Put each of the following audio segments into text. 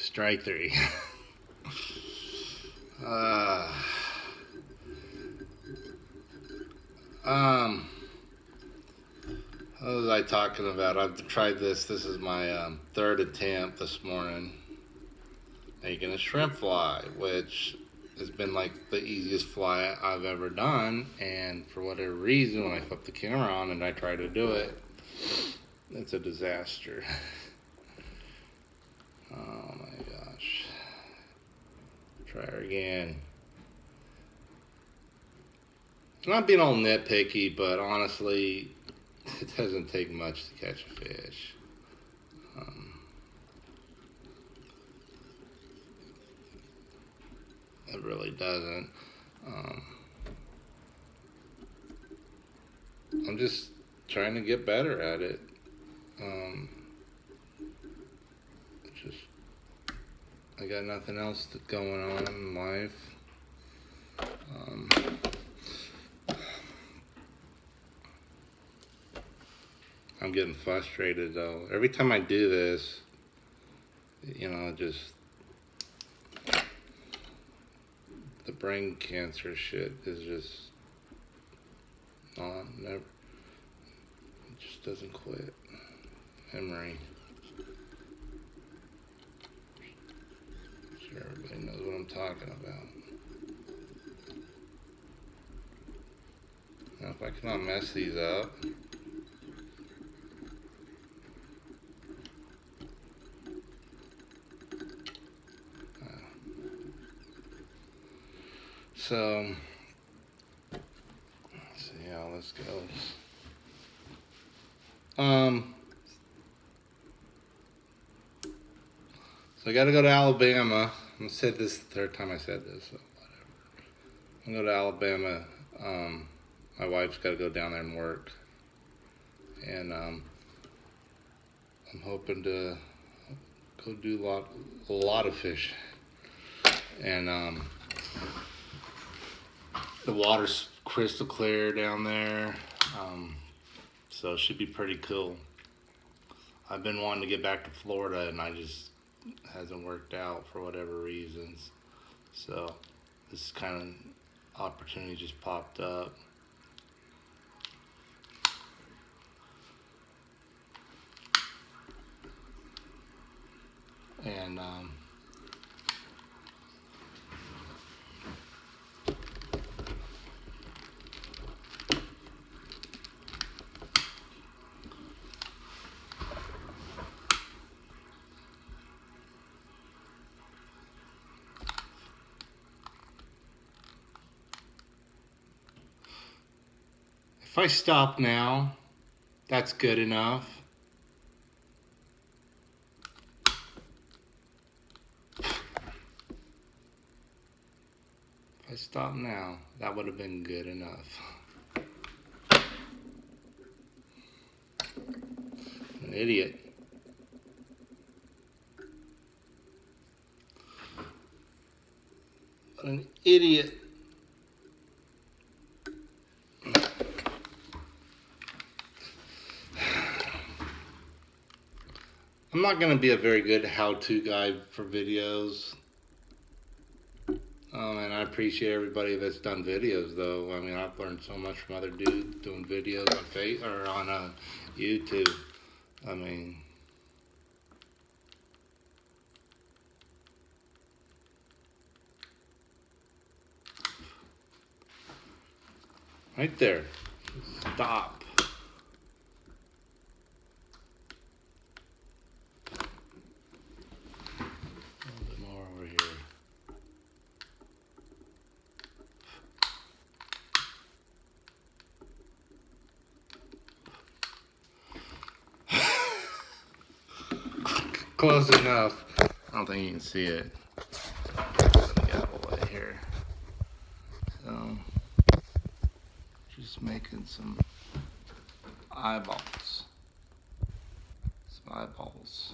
Strike three. uh, what was I talking about? I've tried this. This is my third attempt this morning making a shrimp fly, which has been like the easiest fly I've ever done. And for whatever reason, when I flip the camera on and I try to do it, it's a disaster. Oh my gosh. Try her again. I'm not being all nitpicky, but honestly, it doesn't take much to catch a fish. It really doesn't. I'm just trying to get better at it. Just I got nothing else going on in life. I'm getting frustrated though. Every time I do this, just the brain cancer shit is just never. It just doesn't quit. Memory. I'm sure everybody knows what I'm talking about. Now, if I cannot mess these up. So, let's see how this goes. So I got to go to Alabama. I said this the third time I said this, so whatever. I'm going to go to Alabama. My wife's got to go down there and work. And I'm hoping to go do a lot of fish. And the water's crystal clear down there. So it should be pretty cool. I've been wanting to get back to Florida and I just hasn't worked out for whatever reasons. So this kind of opportunity just popped up. And if I stop now, that's good enough. If I stop now, that would have been good enough. An idiot. An idiot. I'm not going to be a very good how-to guide for videos. And I appreciate everybody that's done videos, though. I mean, I've learned so much from other dudes doing videos on YouTube. I mean, right there. Stop. A little bit more over here. Close enough. I don't think you can see it. Let me get out of the way here. So, just making some eyeballs. Some eyeballs.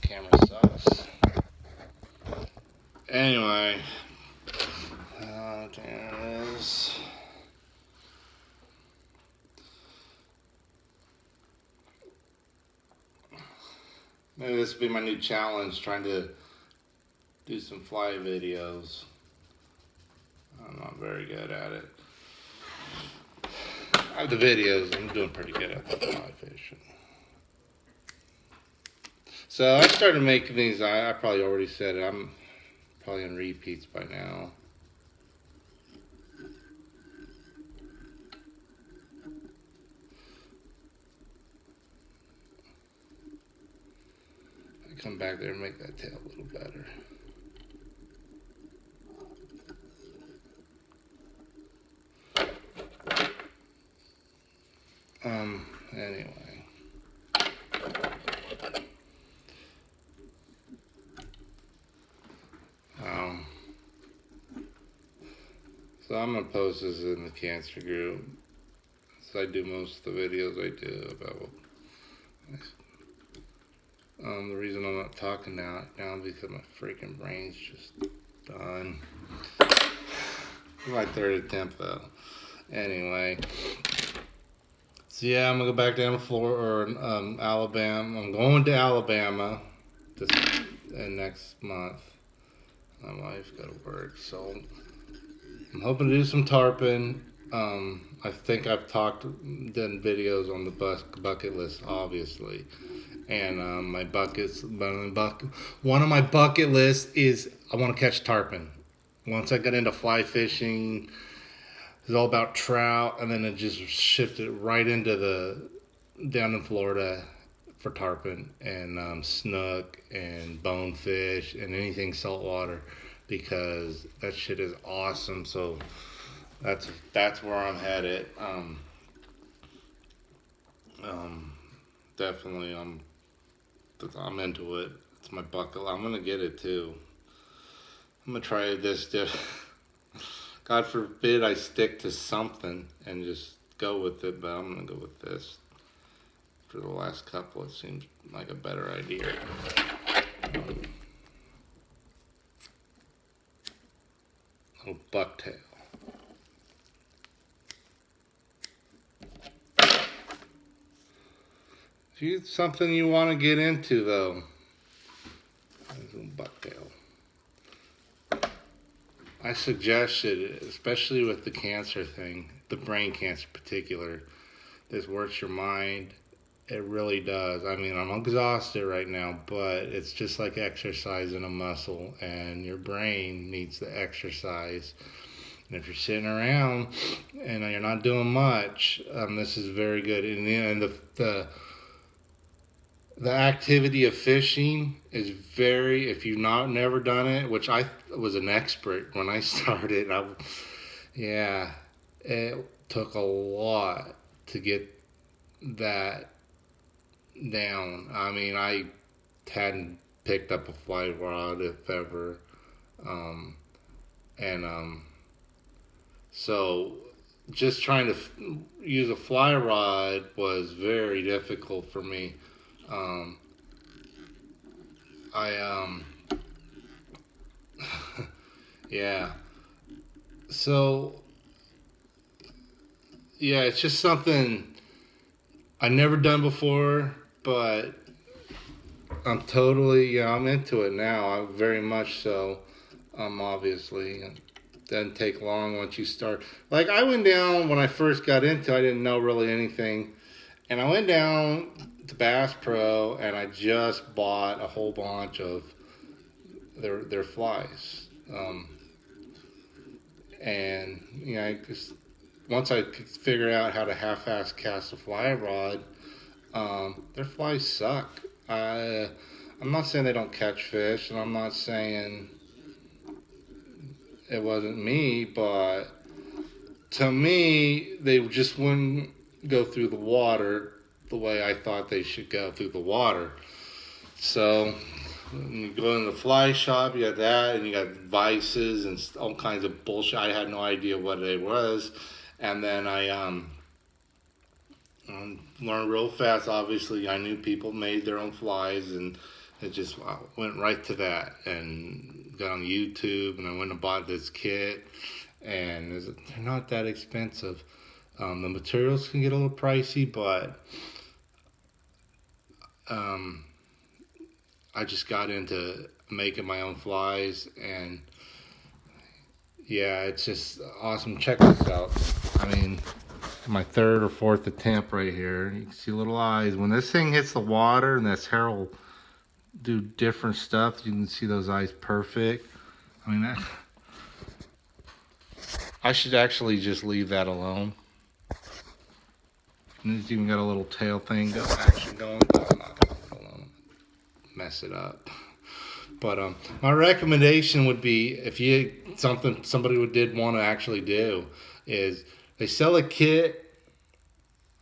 Camera sucks. Anyway, There it is. Maybe this will be my new challenge, trying to do some fly videos. I'm not very good at it. I have the videos, I'm doing pretty good at the fly fishing. So I started making these, I probably already said it, I'm probably on repeats by now. I come back there and make that tail a little better. Anyway. So I'm gonna post this in the cancer group. So I do most of the videos I do about. The reason I'm not talking now because my freaking brain's just done. My third attempt though. Anyway. So yeah, I'm gonna go back down to Florida or Alabama. I'm going to Alabama this next month. My wife's got to work, so I'm hoping to do some tarpon. I think I've done videos on the bucket list, obviously, and one of my bucket lists is I want to catch tarpon. Once I got into fly fishing, it's all about trout, and then it just shifted right into down in Florida for tarpon and snook and bonefish and anything saltwater, because that shit is awesome. So that's where I'm headed. Definitely I'm into it. It's my bucket. I'm gonna get it too. I'm gonna try this. God forbid I stick to something and just go with it, but I'm gonna go with this. For the last couple, it seems like a better idea. Little bucktail. If it's something you want to get into, though, there's a little bucktail. I suggest it, especially with the cancer thing, the brain cancer in particular. This works your mind. It really does. I mean, I'm exhausted right now, but it's just like exercising a muscle, and your brain needs the exercise. And if you're sitting around and you're not doing much, this is very good. And the activity of fishing is very, if you've never done it, which I was an expert when I started, it took a lot to get that down. I mean, I hadn't picked up a fly rod, if ever, so just trying to use a fly rod was very difficult for me. Yeah. So, yeah, it's just something I never done before, but I'm I'm into it now. I'm very much so. Obviously, it doesn't take long once you start. Like, I went down when I first got into it, I didn't know really anything. And I went down to Bass Pro and I just bought a whole bunch of their flies. And, once I could figure out how to half-ass cast a fly rod, their flies suck. I'm not saying they don't catch fish, and I'm not saying it wasn't me, but to me, they just wouldn't go through the water the way I thought they should go through the water. So when you go in the fly shop, you got that, and you got vices and all kinds of bullshit. I had no idea what it was, and then I learned real fast. Obviously, I knew people made their own flies, and it just went right to that, and got on YouTube, and I went and bought this kit, and they're not that expensive. The materials can get a little pricey, but um, I just got into making my own flies, and yeah, it's just awesome. Check this out. I mean, my third or fourth attempt right here. You can see little eyes. When this thing hits the water and this hair will do different stuff, you can see those eyes perfect. I mean, I should actually just leave that alone. And it's even got a little tail thing action going, but I'm not gonna leave it alone. Mess it up. But my recommendation would be, if you somebody did want to actually do, is they sell a kit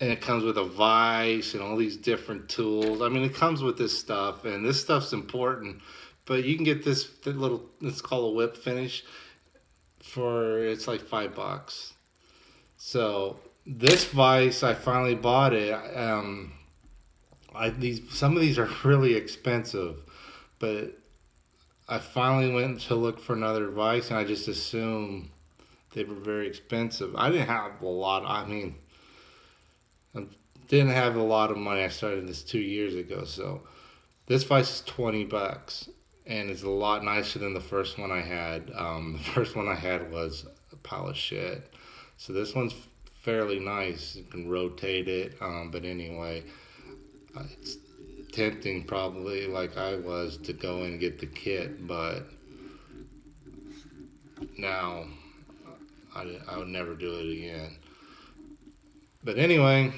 and it comes with a vise and all these different tools. I mean, it comes with this stuff, and this stuff's important. But you can get this little, it's called a whip finish, for it's like $5. So this vise, I finally bought it. Some of these are really expensive, but I finally went to look for another vise, and I just assumed they were very expensive. I didn't have a lot. I mean, I didn't have a lot of money. I started this 2 years ago, so this vise is $20, and it's a lot nicer than the first one I had. The first one I had was a pile of shit, so this one's fairly nice. You can rotate it, but anyway, it's tempting probably, like I was, to go and get the kit, but now I would never do it again. But anyway,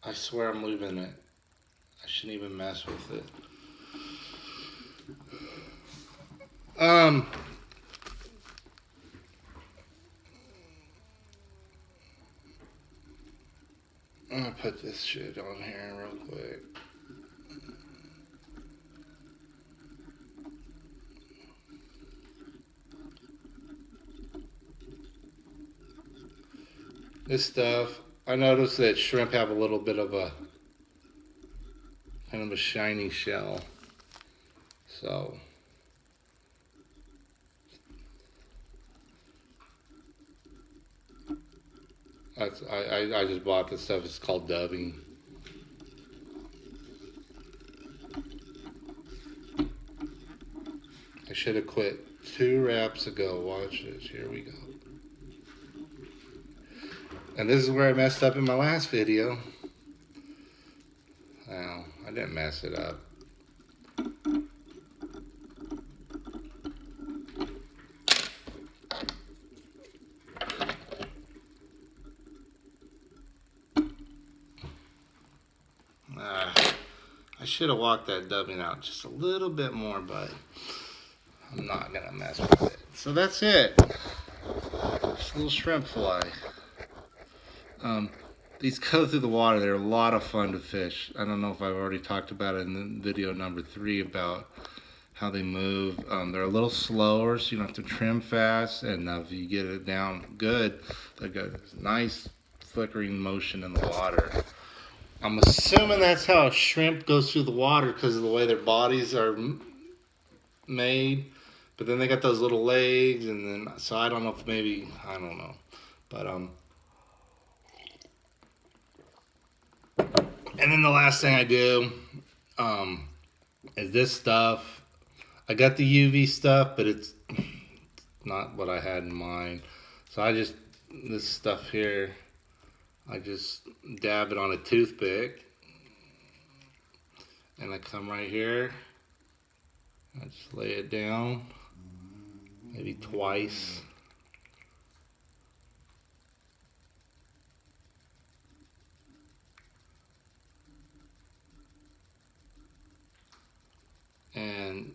I swear I'm leaving it. I shouldn't even mess with it. Um, I'm gonna put this shit on here real quick. This stuff, I noticed that shrimp have a little bit of a kind of a shiny shell. So I just bought this stuff. It's called dubbing. I should have quit 2 wraps ago. Watch this. Here we go. And this is where I messed up in my last video. Well, I didn't mess it up. I should have walked that dubbing out just a little bit more, but I'm not gonna mess with it. So that's it. Just a little shrimp fly. These go through the water. They're a lot of fun to fish. I don't know if I've already talked about it in video number 3 about how they move. They're a little slower, so you don't have to trim fast. And if you get it down good, they got this nice flickering motion in the water. I'm assuming that's how a shrimp goes through the water because of the way their bodies are made. But then they got those little legs, and then so I don't know if maybe I don't know, but And then the last thing I do is this stuff. I got the UV stuff, but it's not what I had in mind. So this stuff here, I just dab it on a toothpick. And I come right here. I just lay it down, maybe twice. And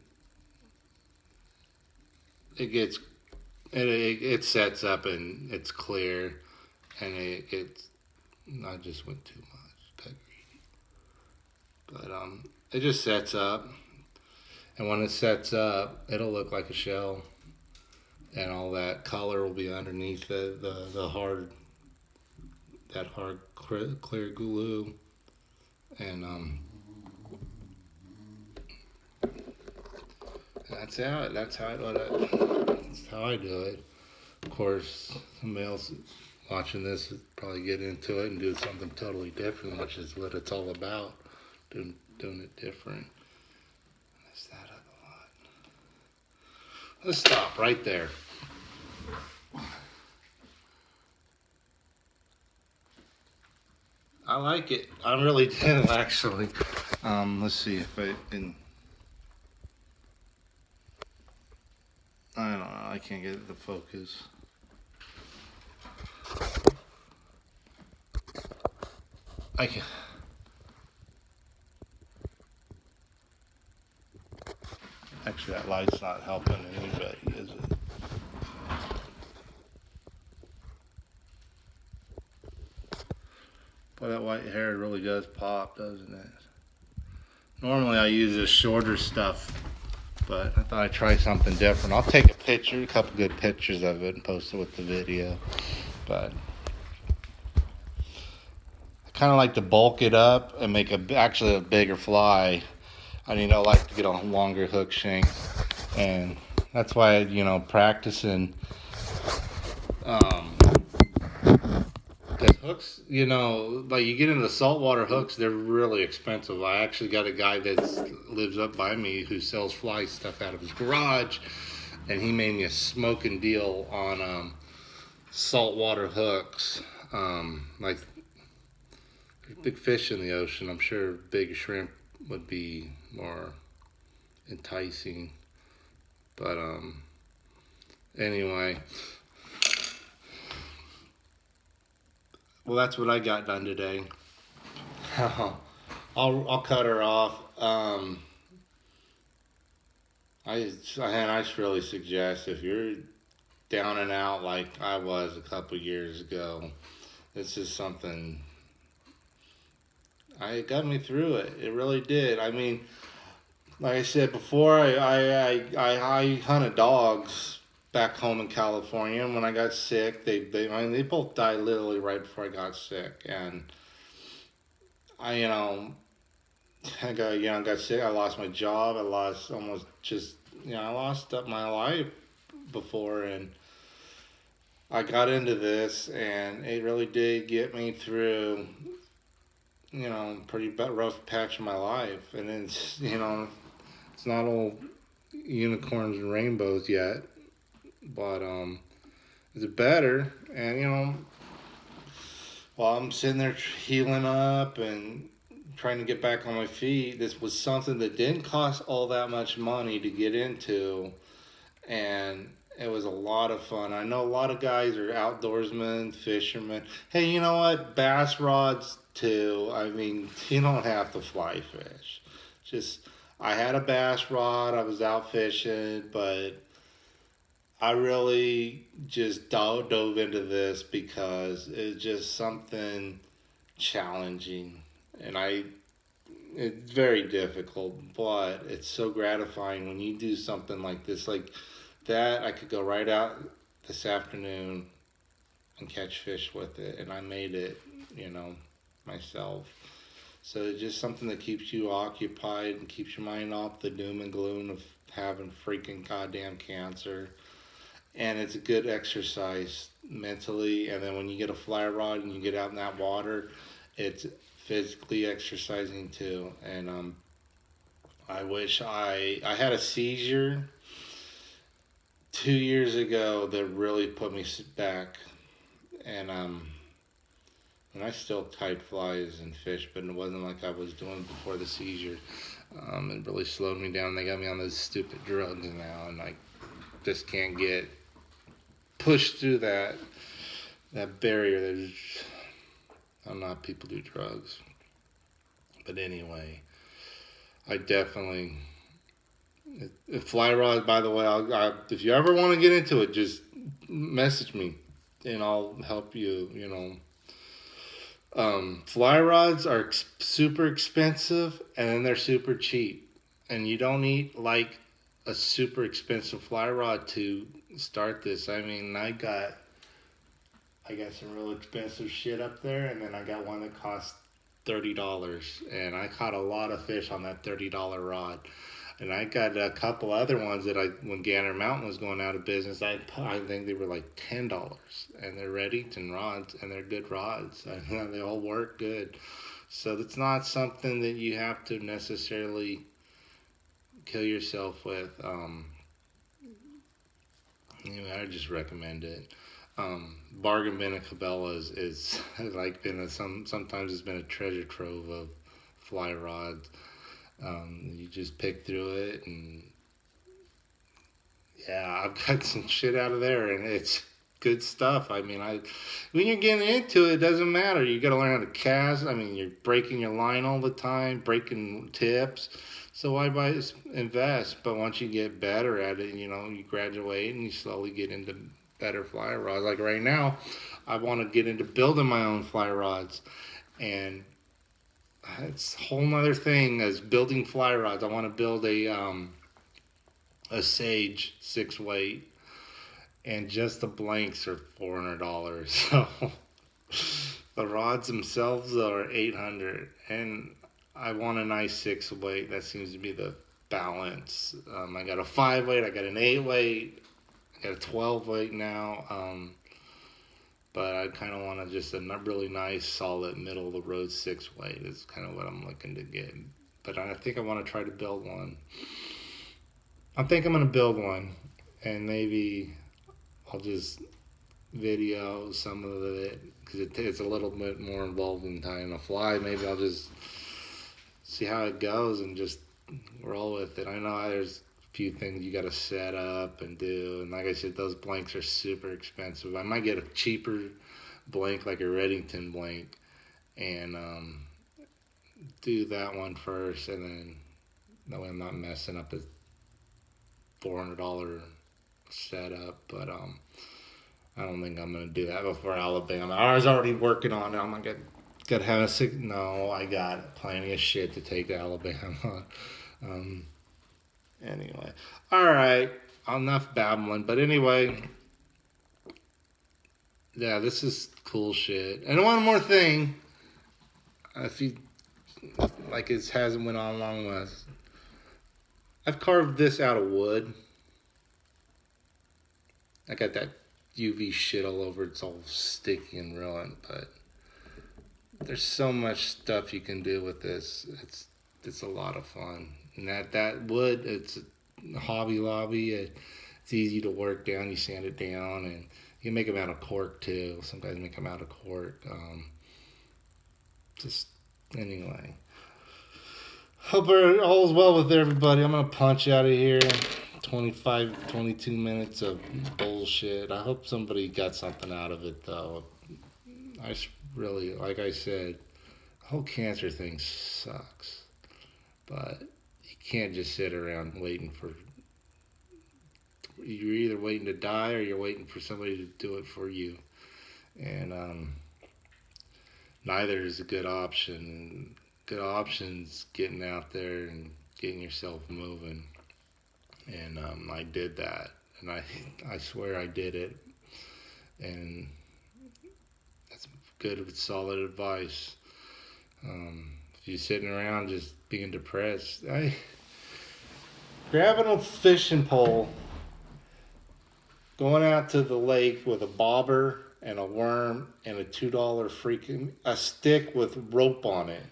it sets up and it's clear, and I just went too much, got greedy. But it just sets up, and when it sets up, it'll look like a shell, and all that color will be underneath the hard clear glue, and That's how I do it. Of course, somebody else watching this would probably get into it and do something totally different, which is what it's all about. Doing it different. Mess that up a lot. Let's stop right there. I like it. I really do, actually. Let's see if I can. I don't know. I can't get it to focus. I can. Actually, that light's not helping anybody, is it? Boy, that white hair really does pop, doesn't it? Normally, I use this shorter stuff, but I thought I'd try something different. I'll take a couple good pictures of it, and post it with the video. But I kind of like to bulk it up and make actually a bigger fly. I like to get a longer hook shank, and that's why practicing. Because hooks, like you get into the saltwater hooks, they're really expensive. I actually got a guy that lives up by me who sells fly stuff out of his garage, and he made me a smoking deal on saltwater hooks. Like there's big fish in the ocean. I'm sure big shrimp would be more enticing. But anyway. Well, that's what I got done today. I'll cut her off. I just really suggest if you're down and out like I was a couple years ago, this is something. It got me through it. It really did. I mean, like I said before, I hunted dogs back home in California, and when I got sick, they both died literally right before I got sick, and I got sick. I lost my job. I lost almost just I lost up my life before, and I got into this, and it really did get me through pretty rough patch of my life, and it's it's not all unicorns and rainbows yet, but it's better. And while I'm sitting there healing up and trying to get back on my feet, this was something that didn't cost all that much money to get into, and it was a lot of fun. I know a lot of guys are outdoorsmen, fishermen. Hey, you know what? Bass rods too. I mean, you don't have to fly fish. Just I had a bass rod. I was out fishing, but I really just dove into this because it's just something challenging, and it's very difficult, but it's so gratifying when you do something like this. Like that, I could go right out this afternoon and catch fish with it, and I made it, myself. So it's just something that keeps you occupied and keeps your mind off the doom and gloom of having freaking goddamn cancer. And it's a good exercise mentally. And then when you get a fly rod and you get out in that water, it's physically exercising too. And I wish I had a seizure 2 years ago that really put me back, and I still tied flies and fish, but it wasn't like I was doing before the seizure. It really slowed me down. They got me on those stupid drugs now, and I just can't get pushed through that barrier. I don't know how people do drugs, but anyway, I definitely. Fly rod, by the way, if you ever want to get into it, just message me, and I'll help you. Fly rods are super expensive, and then they're super cheap, and you don't need like a super expensive fly rod to start this. I mean, I got some real expensive shit up there, and then I got one that cost $30, and I caught a lot of fish on that $30 rod. And I got a couple other ones that when Gander Mountain was going out of business, I think they were like $10, and they're Redington rods, and they're good rods. They all work good. So it's not something that you have to necessarily kill yourself with. I just recommend it. Bargain Bin of Cabela's is like sometimes it's been a treasure trove of fly rods. You just pick through it, and yeah, I've got some shit out of there, and it's good stuff. I mean, when you're getting into it, it doesn't matter. You got to learn how to cast. I mean, you're breaking your line all the time, breaking tips. So why invest? But once you get better at it, you graduate and you slowly get into better fly rods. Like right now, I want to get into building my own fly rods, and it's a whole nother thing as building fly rods. I want to build a Sage 6 weight, and just the blanks are $400. So the rods themselves are $800, and I want a nice 6 weight. That seems to be the balance. I got a 5 weight, I got an 8 weight, I got a 12 weight now. But I kind of want to just a really nice, solid, middle of the road 6 weight is kind of what I'm looking to get. But I think I want to try to build one. I think I'm going to build one, and maybe I'll just video some of it because it's a little bit more involved in tying a fly. Maybe I'll just see how it goes and just roll with it. I know there's a few things you got to set up and do, and like I said, those blanks are super expensive. I might get a cheaper blank, like a Redington blank, and do that one first, and then that way I'm not messing up a $400 setup. But I don't think I'm gonna do that before Alabama. I was already working on it. I'm not gonna have a sick. No, I got plenty of shit to take to Alabama. Anyway, all right, enough babbling. But anyway, yeah, this is cool shit. And one more thing, if you like, it hasn't went on long with. I've carved this out of wood. I got that UV shit all over. It's all sticky and ruined, but there's so much stuff you can do with this. It's a lot of fun. And that wood, it's Hobby Lobby. It's easy to work down. You sand it down, and you can make them out of cork too. Some guys make them out of cork. Just anyway. Hope all's well with everybody. I'm gonna punch out of here. 25, 22 minutes of bullshit. I hope somebody got something out of it though. I really, like I said, the whole cancer thing sucks. But you can't just sit around waiting for. You're either waiting to die or you're waiting for somebody to do it for you. And neither is a good option. Good option's getting out there and getting yourself moving. And I did that. And I swear I did it. And that's good, solid advice. If you're sitting around just being depressed, grabbing a fishing pole, going out to the lake with a bobber and a worm and a $2 freaking a stick with rope on it.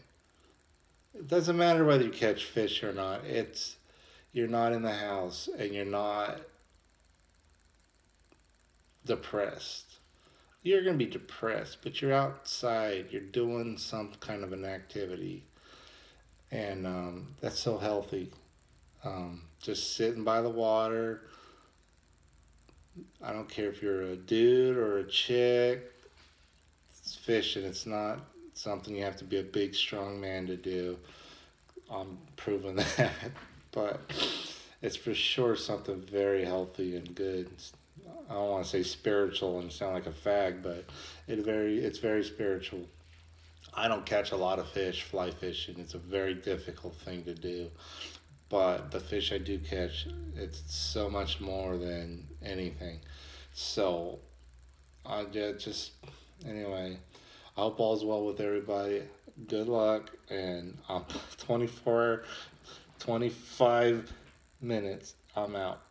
It doesn't matter whether you catch fish or not. You're not in the house and you're not depressed. You're going to be depressed, but you're outside. You're doing some kind of an activity. And that's so healthy. Just sitting by the water. I don't care if you're a dude or a chick. It's fishing. It's not something you have to be a big, strong man to do. I'm proving that. But it's for sure something very healthy and good. I don't want to say spiritual and sound like a fag, but it's very spiritual. I don't catch a lot of fish, fly fishing. It's a very difficult thing to do. But the fish I do catch, it's so much more than anything. So, anyway, I hope all's well with everybody. Good luck, and I'm 24 25 minutes. I'm out.